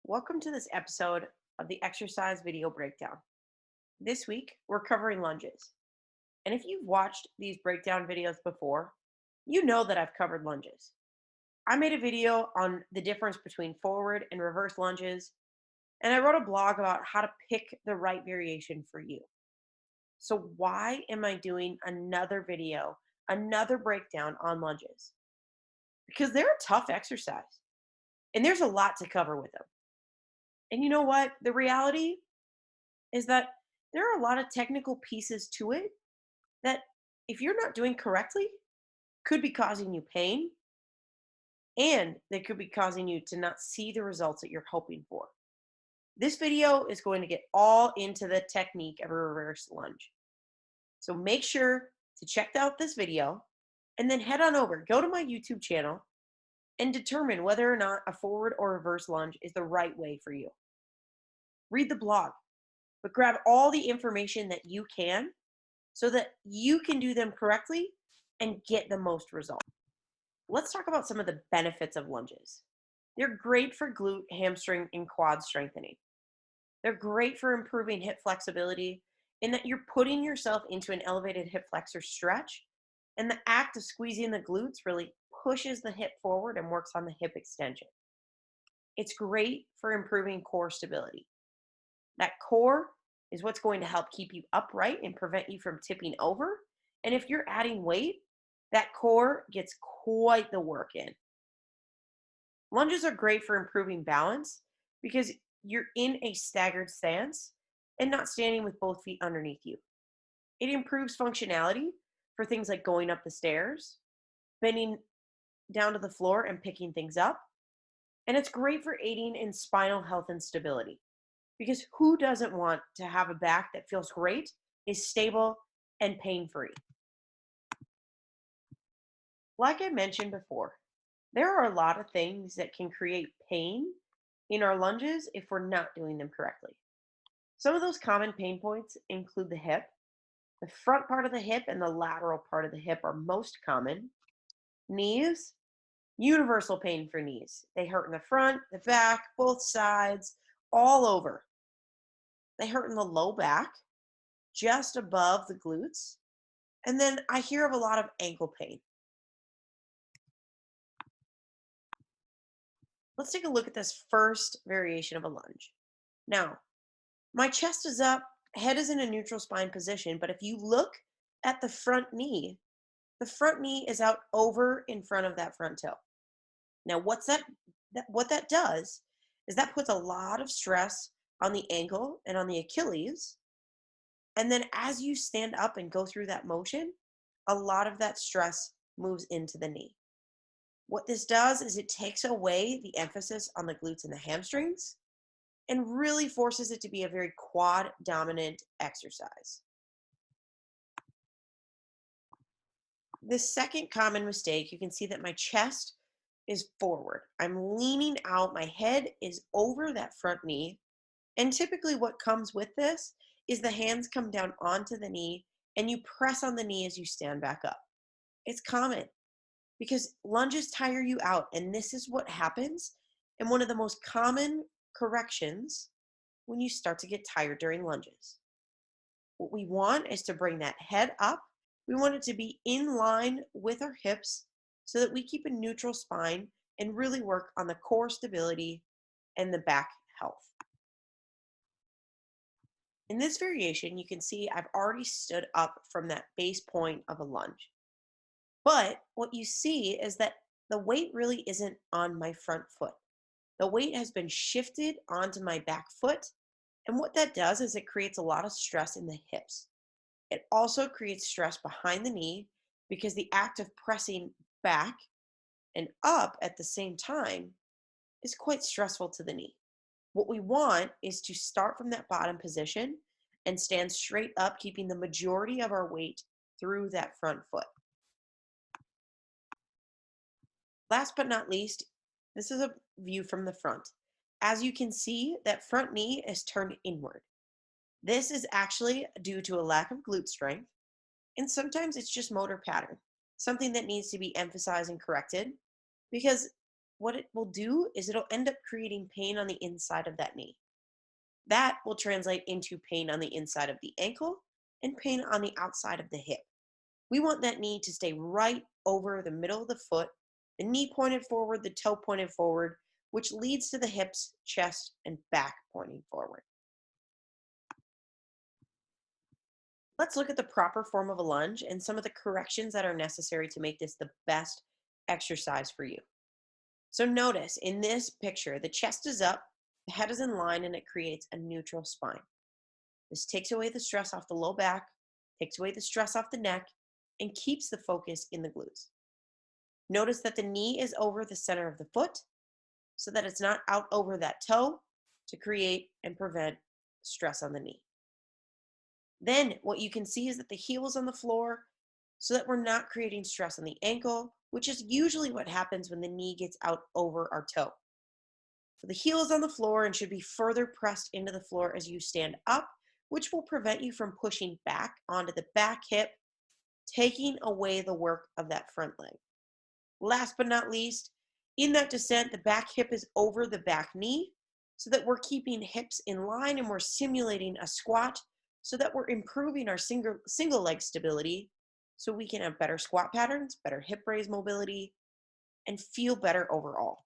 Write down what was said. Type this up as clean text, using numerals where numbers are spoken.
Welcome to this episode of the exercise video breakdown. This week, we're covering lunges. And if you've watched these breakdown videos before, you know that I've covered lunges. I made a video on the difference between forward and reverse lunges, and I wrote a blog about how to pick the right variation for you. So, why am I doing another video, another breakdown on lunges? Because they're a tough exercise, and there's a lot to cover with them. And you know what? The reality is that there are a lot of technical pieces to it that, if you're not doing correctly, could be causing you pain, and they could be causing you to not see the results that you're hoping for. This video is going to get all into the technique of a reverse lunge. So make sure to check out this video and then head on over, go to my YouTube channel and determine whether or not a forward or reverse lunge is the right way for you. Read the blog, but grab all the information that you can so that you can do them correctly and get the most result. Let's talk about some of the benefits of lunges. They're great for glute, hamstring, and quad strengthening. They're great for improving hip flexibility in that you're putting yourself into an elevated hip flexor stretch, and the act of squeezing the glutes really pushes the hip forward and works on the hip extension. It's great for improving core stability. That core is what's going to help keep you upright and prevent you from tipping over. And if you're adding weight, that core gets quite the work in. Lunges are great for improving balance because you're in a staggered stance and not standing with both feet underneath you. It improves functionality for things like going up the stairs, bending down to the floor and picking things up. And it's great for aiding in spinal health and stability. Because who doesn't want to have a back that feels great, is stable, and pain free? Like I mentioned before, there are a lot of things that can create pain in our lunges if we're not doing them correctly. Some of those common pain points include the hip. The front part of the hip and the lateral part of the hip are most common. Knees, universal pain for knees. They hurt in the front, the back, both sides, all over. They hurt in the low back, just above the glutes. And then I hear of a lot of ankle pain. Let's take a look at this first variation of a lunge. Now, my chest is up, head is in a neutral spine position, but if you look at the front knee is out over in front of that front toe. Now, what that does is that puts a lot of stress on the ankle and on the Achilles. And then as you stand up and go through that motion, a lot of that stress moves into the knee. What this does is it takes away the emphasis on the glutes and the hamstrings and really forces it to be a very quad dominant exercise. The second common mistake, you can see that my chest is forward. I'm leaning out, my head is over that front knee. And typically, what comes with this is the hands come down onto the knee and you press on the knee as you stand back up. It's common because lunges tire you out. And this is what happens. And one of the most common corrections when you start to get tired during lunges. What we want is to bring that head up. We want it to be in line with our hips so that we keep a neutral spine and really work on the core stability and the back health. In this variation, you can see I've already stood up from that base point of a lunge. But what you see is that the weight really isn't on my front foot. The weight has been shifted onto my back foot. And what that does is it creates a lot of stress in the hips. It also creates stress behind the knee because the act of pressing back and up at the same time is quite stressful to the knee. What we want is to start from that bottom position and stand straight up, keeping the majority of our weight through that front foot. Last but not least, this is a view from the front. As you can see, that front knee is turned inward. This is actually due to a lack of glute strength, and sometimes it's just motor pattern, something that needs to be emphasized and corrected because what it will do is it'll end up creating pain on the inside of that knee. That will translate into pain on the inside of the ankle and pain on the outside of the hip. We want that knee to stay right over the middle of the foot, the knee pointed forward, the toe pointed forward, which leads to the hips, chest, and back pointing forward. Let's look at the proper form of a lunge and some of the corrections that are necessary to make this the best exercise for you. So notice in this picture, the chest is up, the head is in line, and it creates a neutral spine. This takes away the stress off the low back, takes away the stress off the neck, and keeps the focus in the glutes. Notice that the knee is over the center of the foot so that it's not out over that toe to create and prevent stress on the knee. Then what you can see is that the heel is on the floor so that we're not creating stress on the ankle, which is usually what happens when the knee gets out over our toe. So the heel is on the floor and should be further pressed into the floor as you stand up, which will prevent you from pushing back onto the back hip, taking away the work of that front leg. Last but not least, in that descent, the back hip is over the back knee so that we're keeping hips in line and we're simulating a squat so that we're improving our single leg stability so we can have better squat patterns, better hip raise mobility, and feel better overall.